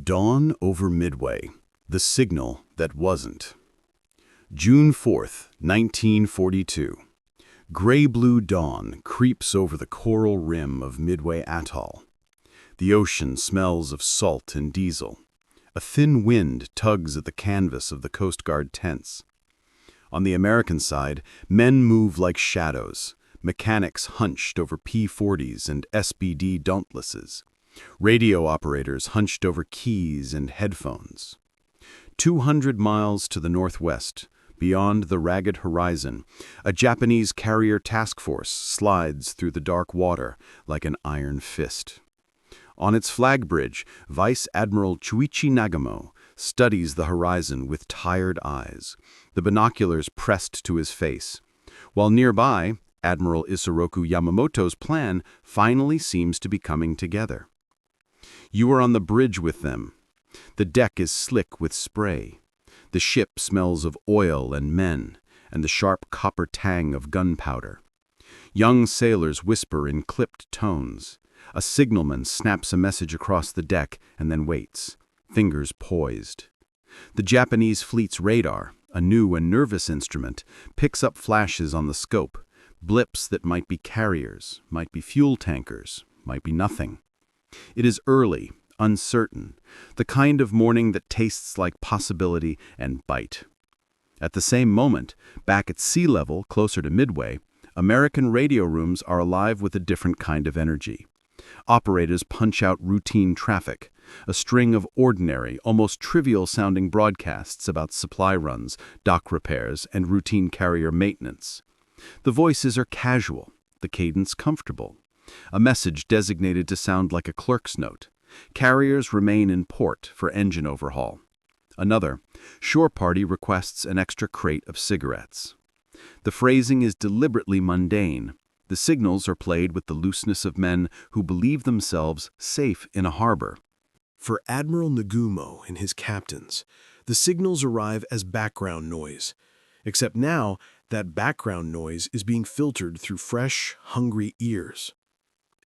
Dawn over Midway, the signal that wasn't. June 4th, 1942. Gray-blue dawn creeps over the coral rim of Midway Atoll. The ocean smells of salt and diesel. A thin wind tugs at the canvas of the Coast Guard tents. On the American side, men move like shadows, mechanics hunched over P-40s and SBD dauntlesses. Radio operators hunched over keys and headphones. 200 miles to the northwest, beyond the ragged horizon, a Japanese carrier task force slides through the dark water like an iron fist. On its flag bridge, Vice Admiral Chuichi Nagamo studies the horizon with tired eyes, the binoculars pressed to his face, while nearby, Admiral Isoroku Yamamoto's plan finally seems to be coming together. You are on the bridge with them. The deck is slick with spray. The ship smells of oil and men, and the sharp copper tang of gunpowder. Young sailors whisper in clipped tones. A signalman snaps a message across the deck and then waits, fingers poised. The Japanese fleet's radar, a new and nervous instrument, picks up flashes on the scope, blips that might be carriers, might be fuel tankers, might be nothing. It is early, uncertain, the kind of morning that tastes like possibility and bite. At the same moment, back at sea level, closer to Midway, American radio rooms are alive with a different kind of energy. Operators punch out routine traffic, a string of ordinary, almost trivial-sounding broadcasts about supply runs, dock repairs, and routine carrier maintenance. The voices are casual, the cadence comfortable. A message designated to sound like a clerk's note. Carriers remain in port for engine overhaul. Another, shore party requests an extra crate of cigarettes. The phrasing is deliberately mundane. The signals are played with the looseness of men who believe themselves safe in a harbor. For Admiral Nagumo and his captains, the signals arrive as background noise. Except now, that background noise is being filtered through fresh, hungry ears.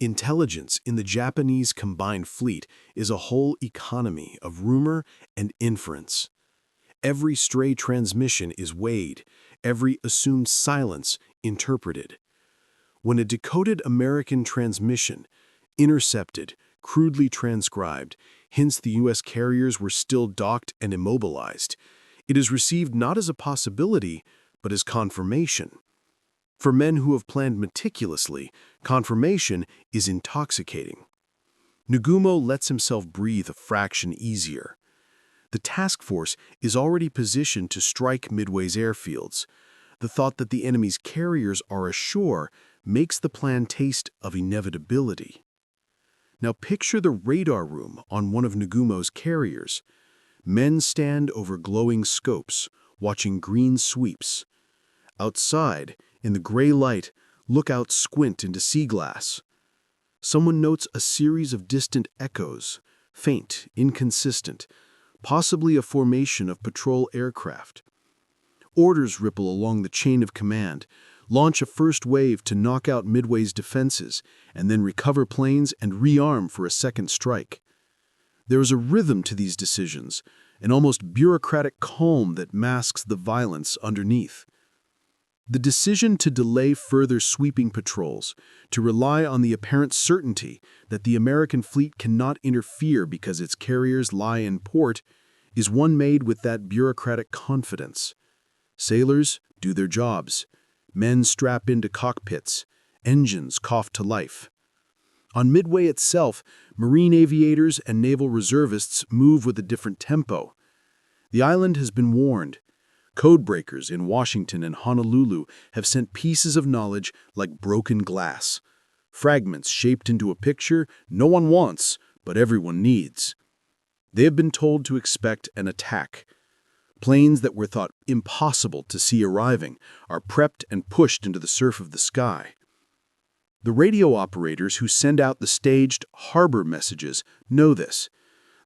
Intelligence in the Japanese combined fleet is a whole economy of rumor and inference. Every stray transmission is weighed, every assumed silence interpreted. When a decoded American transmission, intercepted, crudely transcribed, hints the U.S. carriers were still docked and immobilized, it is received not as a possibility, but as confirmation. For men who have planned meticulously, confirmation is intoxicating. Nagumo lets himself breathe a fraction easier. The task force is already positioned to strike Midway's airfields. The thought that the enemy's carriers are ashore makes the plan taste of inevitability. Now picture the radar room on one of Nagumo's carriers. Men stand over glowing scopes, watching green sweeps. Outside, in the gray light, lookouts squint into sea glass. Someone notes a series of distant echoes, faint, inconsistent, possibly a formation of patrol aircraft. Orders ripple along the chain of command, launch a first wave to knock out Midway's defenses, and then recover planes and rearm for a second strike. There is a rhythm to these decisions, an almost bureaucratic calm that masks the violence underneath. The decision to delay further sweeping patrols, to rely on the apparent certainty that the American fleet cannot interfere because its carriers lie in port, is one made with that bureaucratic confidence. Sailors do their jobs. Men strap into cockpits. Engines cough to life. On Midway itself, Marine aviators and naval reservists move with a different tempo. The island has been warned. Codebreakers in Washington and Honolulu have sent pieces of knowledge like broken glass, fragments shaped into a picture no one wants, but everyone needs. They have been told to expect an attack. Planes that were thought impossible to see arriving are prepped and pushed into the surf of the sky. The radio operators who send out the staged harbor messages know this.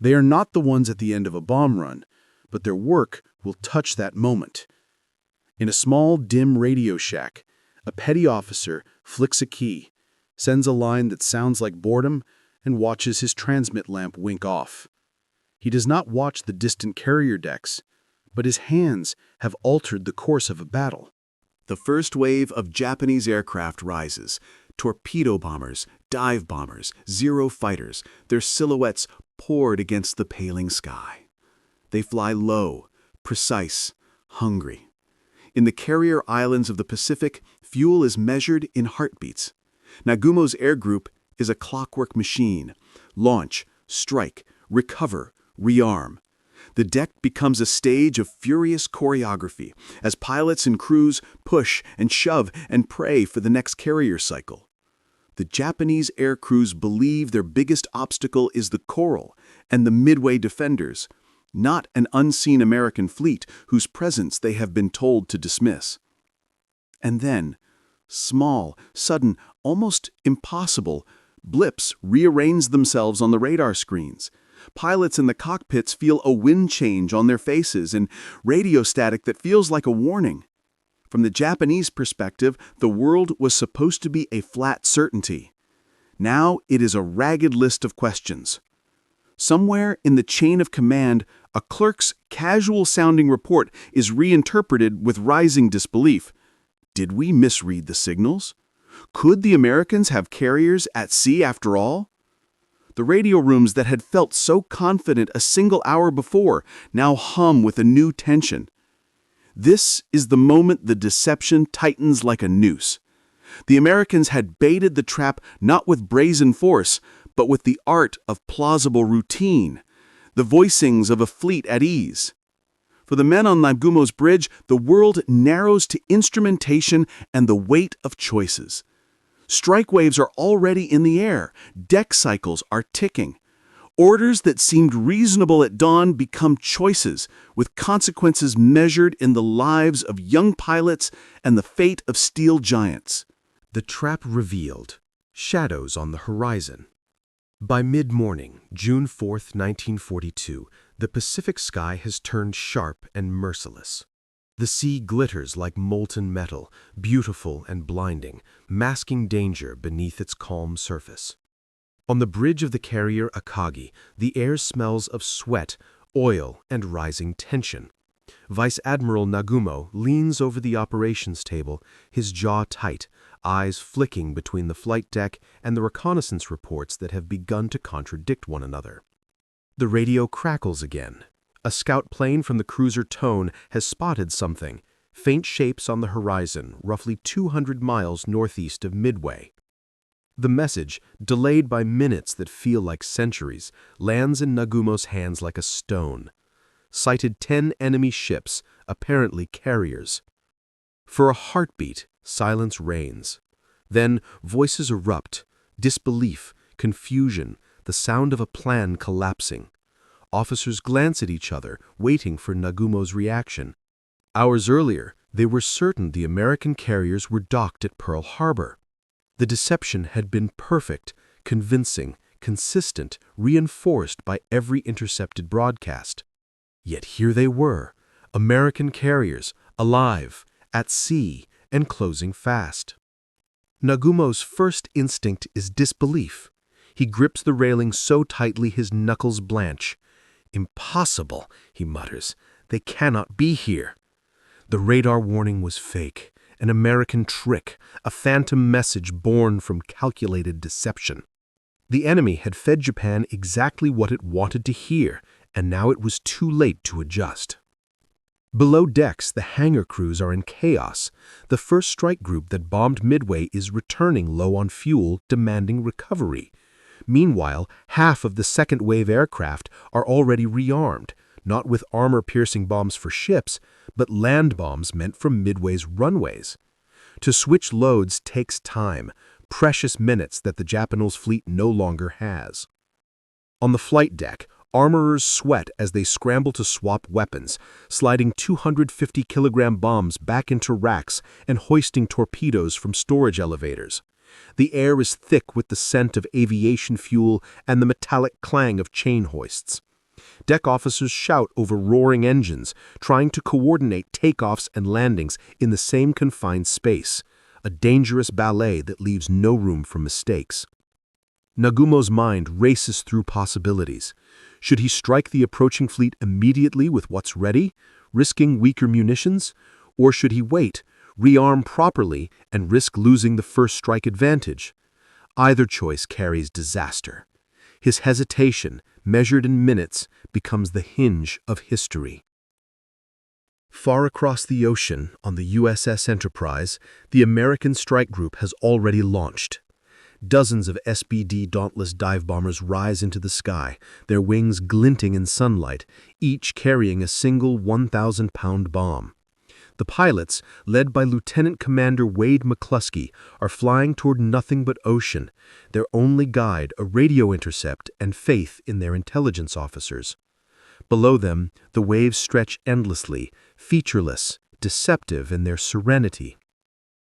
They are not the ones at the end of a bomb run, but their work will touch that moment. In a small, dim radio shack, a petty officer flicks a key, sends a line that sounds like boredom, and watches his transmit lamp wink off. He does not watch the distant carrier decks, but his hands have altered the course of a battle. The first wave of Japanese aircraft rises. Torpedo bombers, dive bombers, Zero fighters, their silhouettes poured against the paling sky. They fly low, precise, hungry. In the carrier islands of the Pacific, fuel is measured in heartbeats. Nagumo's air group is a clockwork machine. Launch, strike, recover, rearm. The deck becomes a stage of furious choreography as pilots and crews push and shove and pray for the next carrier cycle. The Japanese air crews believe their biggest obstacle is the Coral and the Midway defenders, not an unseen American fleet whose presence they have been told to dismiss. And then, small, sudden, almost impossible, blips rearrange themselves on the radar screens. Pilots in the cockpits feel a wind change on their faces and radio static that feels like a warning. From the Japanese perspective, the world was supposed to be a flat certainty. Now it is a ragged list of questions. Somewhere in the chain of command, a clerk's casual-sounding report is reinterpreted with rising disbelief. Did we misread the signals? Could the Americans have carriers at sea after all? The radio rooms that had felt so confident a single hour before now hum with a new tension. This is the moment the deception tightens like a noose. The Americans had baited the trap not with brazen force, but with the art of plausible routine, the voicings of a fleet at ease. For the men on Nagumo's bridge, the world narrows to instrumentation and the weight of choices. Strike waves are already in the air. Deck cycles are ticking. Orders that seemed reasonable at dawn become choices, with consequences measured in the lives of young pilots and the fate of steel giants. The trap revealed. Shadows on the horizon. By mid-morning, June 4, 1942, the Pacific sky has turned sharp and merciless. The sea glitters like molten metal, beautiful and blinding, masking danger beneath its calm surface. On the bridge of the carrier Akagi, the air smells of sweat, oil, and rising tension. Vice Admiral Nagumo leans over the operations table, his jaw tight, eyes flicking between the flight deck and the reconnaissance reports that have begun to contradict one another. The radio crackles again. A scout plane from the cruiser Tone has spotted something, faint shapes on the horizon, roughly 200 miles northeast of Midway. The message, delayed by minutes that feel like centuries, lands in Nagumo's hands like a stone. Sighted 10 enemy ships, apparently carriers. For a heartbeat, silence reigns. Then voices erupt, disbelief, confusion, the sound of a plan collapsing. Officers glance at each other, waiting for Nagumo's reaction. Hours earlier, they were certain the American carriers were docked at Pearl Harbor. The deception had been perfect, convincing, consistent, reinforced by every intercepted broadcast. Yet here they were, American carriers, alive, at sea, and closing fast. Nagumo's first instinct is disbelief. He grips the railing so tightly his knuckles blanch. "Impossible," he mutters. "They cannot be here." The radar warning was fake, an American trick, a phantom message born from calculated deception. The enemy had fed Japan exactly what it wanted to hear, and now it was too late to adjust. Below decks, the hangar crews are in chaos. The first strike group that bombed Midway is returning low on fuel, demanding recovery. Meanwhile, half of the second-wave aircraft are already rearmed, not with armor-piercing bombs for ships, but land bombs meant for Midway's runways. To switch loads takes time, precious minutes that the Japanese fleet no longer has. On the flight deck, armorers sweat as they scramble to swap weapons, sliding 250-kilogram bombs back into racks and hoisting torpedoes from storage elevators. The air is thick with the scent of aviation fuel and the metallic clang of chain hoists. Deck officers shout over roaring engines, trying to coordinate takeoffs and landings in the same confined space, a dangerous ballet that leaves no room for mistakes. Nagumo's mind races through possibilities. Should he strike the approaching fleet immediately with what's ready, risking weaker munitions? Or should he wait, rearm properly, and risk losing the first strike advantage? Either choice carries disaster. His hesitation, measured in minutes, becomes the hinge of history. Far across the ocean, on the USS Enterprise, the American strike group has already launched. Dozens of SBD Dauntless dive bombers rise into the sky, their wings glinting in sunlight, each carrying a single 1,000-pound bomb. The pilots, led by Lieutenant Commander Wade McCluskey, are flying toward nothing but ocean, their only guide a radio intercept and faith in their intelligence officers. Below them, the waves stretch endlessly, featureless, deceptive in their serenity.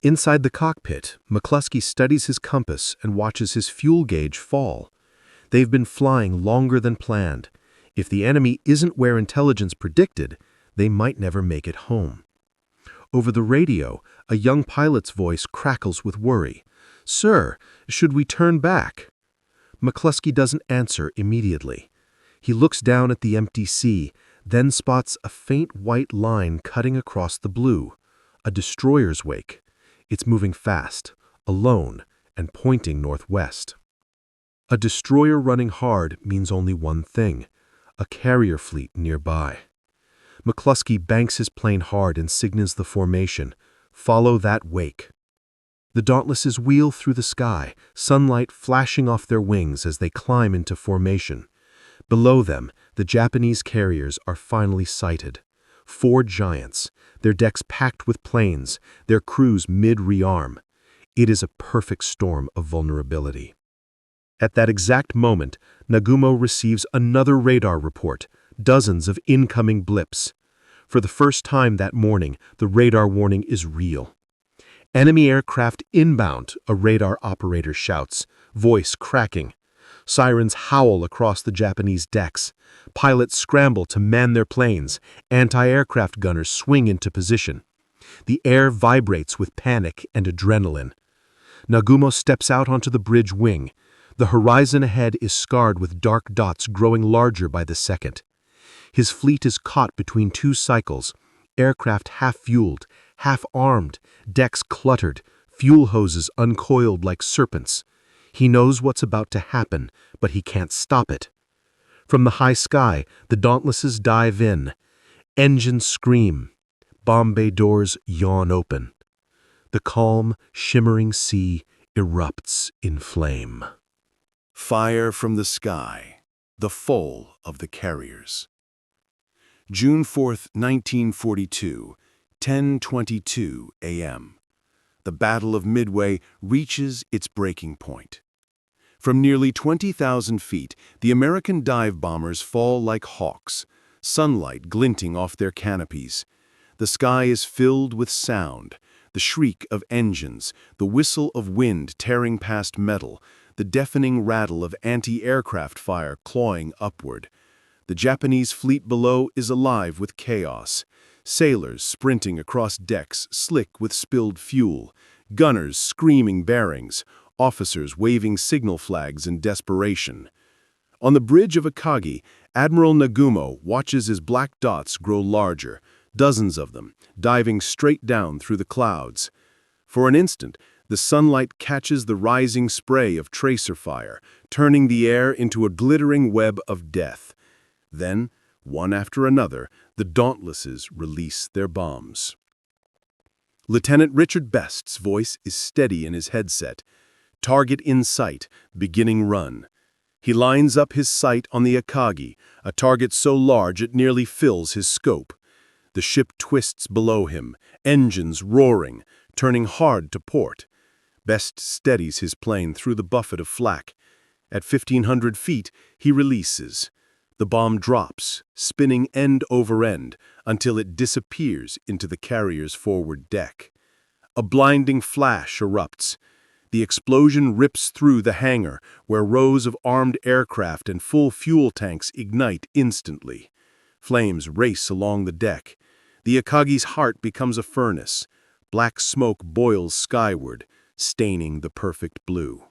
Inside the cockpit, McCluskey studies his compass and watches his fuel gauge fall. They've been flying longer than planned. If the enemy isn't where intelligence predicted, they might never make it home. Over the radio, a young pilot's voice crackles with worry. "Sir, should we turn back?" McCluskey doesn't answer immediately. He looks down at the empty sea, then spots a faint white line cutting across the blue. A destroyer's wake. It's moving fast, alone, and pointing northwest. A destroyer running hard means only one thing: a carrier fleet nearby. McCluskey banks his plane hard and signals the formation. Follow that wake. The Dauntlesses wheel through the sky, sunlight flashing off their wings as they climb into formation. Below them, the Japanese carriers are finally sighted. 4 giants, their decks packed with planes, their crews mid-rearm. It is a perfect storm of vulnerability. At that exact moment, Nagumo receives another radar report, dozens of incoming blips. For the first time that morning, the radar warning is real. "Enemy aircraft inbound," a radar operator shouts, voice cracking. Sirens howl across the Japanese decks. Pilots scramble to man their planes. Anti-aircraft gunners swing into position. The air vibrates with panic and adrenaline. Nagumo steps out onto the bridge wing. The horizon ahead is scarred with dark dots growing larger by the second. His fleet is caught between 2 cycles, aircraft half-fueled, half-armed, decks cluttered, fuel hoses uncoiled like serpents. He knows what's about to happen, but he can't stop it. From the high sky, the Dauntlesses dive in. Engines scream. Bomb bay doors yawn open. The calm, shimmering sea erupts in flame. Fire from the sky, the fall of the carriers. June 4, 1942, 10:22 a.m. The Battle of Midway reaches its breaking point. From nearly 20,000 feet, the American dive bombers fall like hawks, sunlight glinting off their canopies. The sky is filled with sound, the shriek of engines, the whistle of wind tearing past metal, the deafening rattle of anti-aircraft fire clawing upward. The Japanese fleet below is alive with chaos. Sailors sprinting across decks slick with spilled fuel, gunners screaming bearings, officers waving signal flags in desperation. On the bridge of Akagi, Admiral Nagumo watches as black dots grow larger, dozens of them, diving straight down through the clouds. For an instant, the sunlight catches the rising spray of tracer fire, turning the air into a glittering web of death. Then, one after another, the Dauntlesses release their bombs. Lieutenant Richard Best's voice is steady in his headset. Target in sight, beginning run. He lines up his sight on the Akagi, a target so large it nearly fills his scope. The ship twists below him, engines roaring, turning hard to port. Best steadies his plane through the buffet of flak. At 1,500 feet, he releases. The bomb drops, spinning end over end, until it disappears into the carrier's forward deck. A blinding flash erupts. The explosion rips through the hangar, where rows of armed aircraft and full fuel tanks ignite instantly. Flames race along the deck. The Akagi's heart becomes a furnace. Black smoke boils skyward, staining the perfect blue.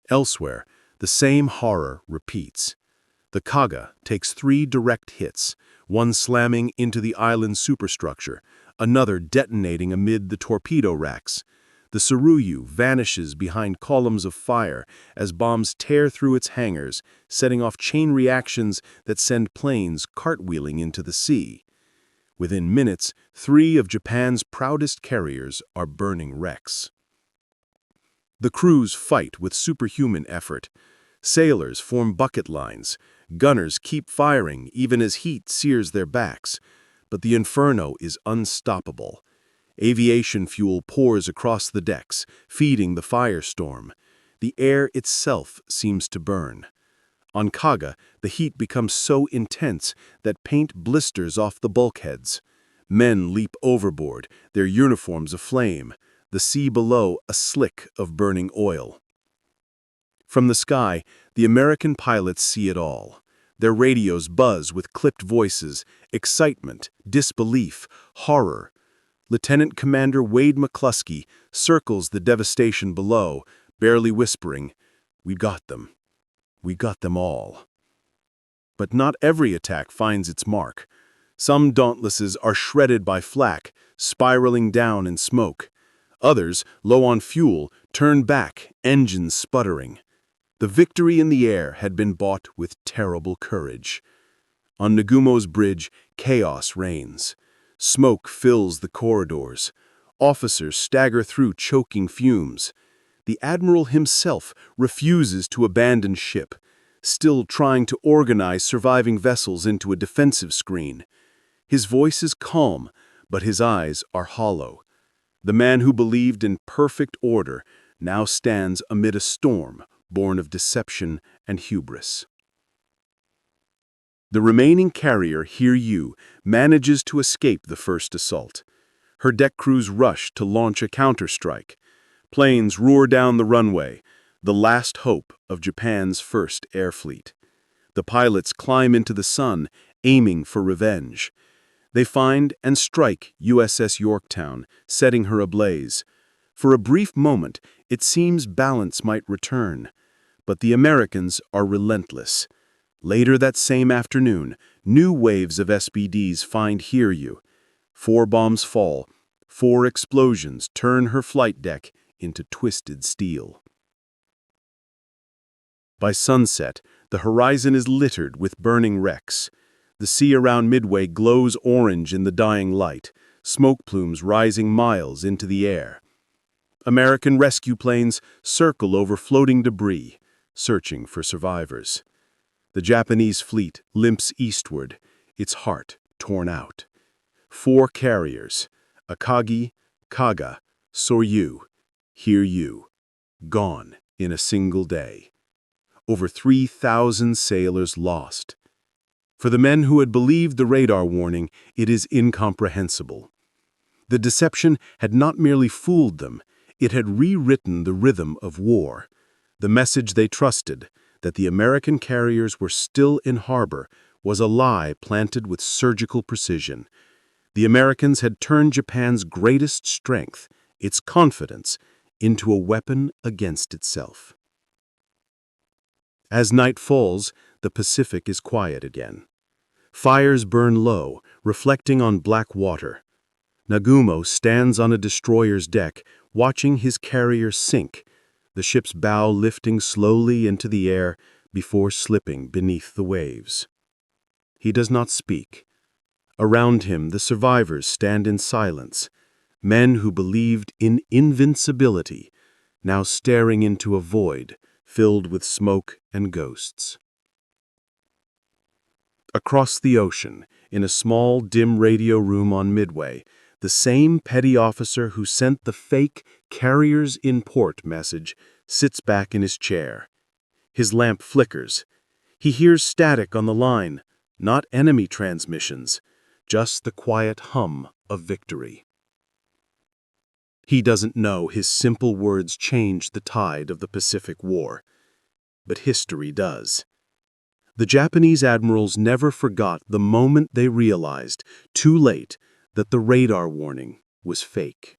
Elsewhere, The same horror repeats. The Kaga takes 3 direct hits, one slamming into the island's superstructure, another detonating amid the torpedo racks. The Tsuruyu vanishes behind columns of fire as bombs tear through its hangars, setting off chain reactions that send planes cartwheeling into the sea. Within minutes, 3 of Japan's proudest carriers are burning wrecks. The crews fight with superhuman effort. Sailors form bucket lines. Gunners keep firing even as heat sears their backs. But the inferno is unstoppable. Aviation fuel pours across the decks, feeding the firestorm. The air itself seems to burn. On Kaga, the heat becomes so intense that paint blisters off the bulkheads. Men leap overboard, their uniforms aflame, the sea below a slick of burning oil. From the sky, the American pilots see it all. Their radios buzz with clipped voices, excitement, disbelief, horror. Lieutenant Commander Wade McCluskey circles the devastation below, barely whispering, "We got them. We got them all." But not every attack finds its mark. Some dauntlesses are shredded by flak, spiraling down in smoke. Others, low on fuel, turn back, engines sputtering. The victory in the air had been bought with terrible courage. On Nagumo's bridge, chaos reigns. Smoke fills the corridors. Officers stagger through choking fumes. The admiral himself refuses to abandon ship, still trying to organize surviving vessels into a defensive screen. His voice is calm, but his eyes are hollow. The man who believed in perfect order now stands amid a storm born of deception and hubris. The remaining carrier, Hiryu, manages to escape the first assault. Her deck crews rush to launch a counterstrike. Planes roar down the runway, the last hope of Japan's first air fleet. The pilots climb into the sun, aiming for revenge. They find and strike USS Yorktown, setting her ablaze. For a brief moment, it seems balance might return. But the Americans are relentless. Later that same afternoon, new waves of SBDs find Hiryu. 4 bombs fall. 4 explosions turn her flight deck into twisted steel. By sunset, the horizon is littered with burning wrecks. The sea around Midway glows orange in the dying light, smoke plumes rising miles into the air. American rescue planes circle over floating debris, searching for survivors. The Japanese fleet limps eastward, its heart torn out. 4 carriers, Akagi, Kaga, Soryu, Hiryu, gone in a single day. Over 3,000 sailors lost. For the men who had believed the radar warning, it is incomprehensible. The deception had not merely fooled them, it had rewritten the rhythm of war. The message they trusted, that the American carriers were still in harbor, was a lie planted with surgical precision. The Americans had turned Japan's greatest strength, its confidence, into a weapon against itself. As night falls, the Pacific is quiet again. Fires burn low, reflecting on black water. Nagumo stands on a destroyer's deck, watching his carrier sink, the ship's bow lifting slowly into the air before slipping beneath the waves. He does not speak. Around him, the survivors stand in silence, men who believed in invincibility, now staring into a void filled with smoke and ghosts. Across the ocean, in a small, dim radio room on Midway, the same petty officer who sent the fake "carriers in port" message sits back in his chair. His lamp flickers. He hears static on the line, not enemy transmissions, just the quiet hum of victory. He doesn't know his simple words changed the tide of the Pacific War, but history does. The Japanese admirals never forgot the moment they realized, too late, that the radar warning was fake.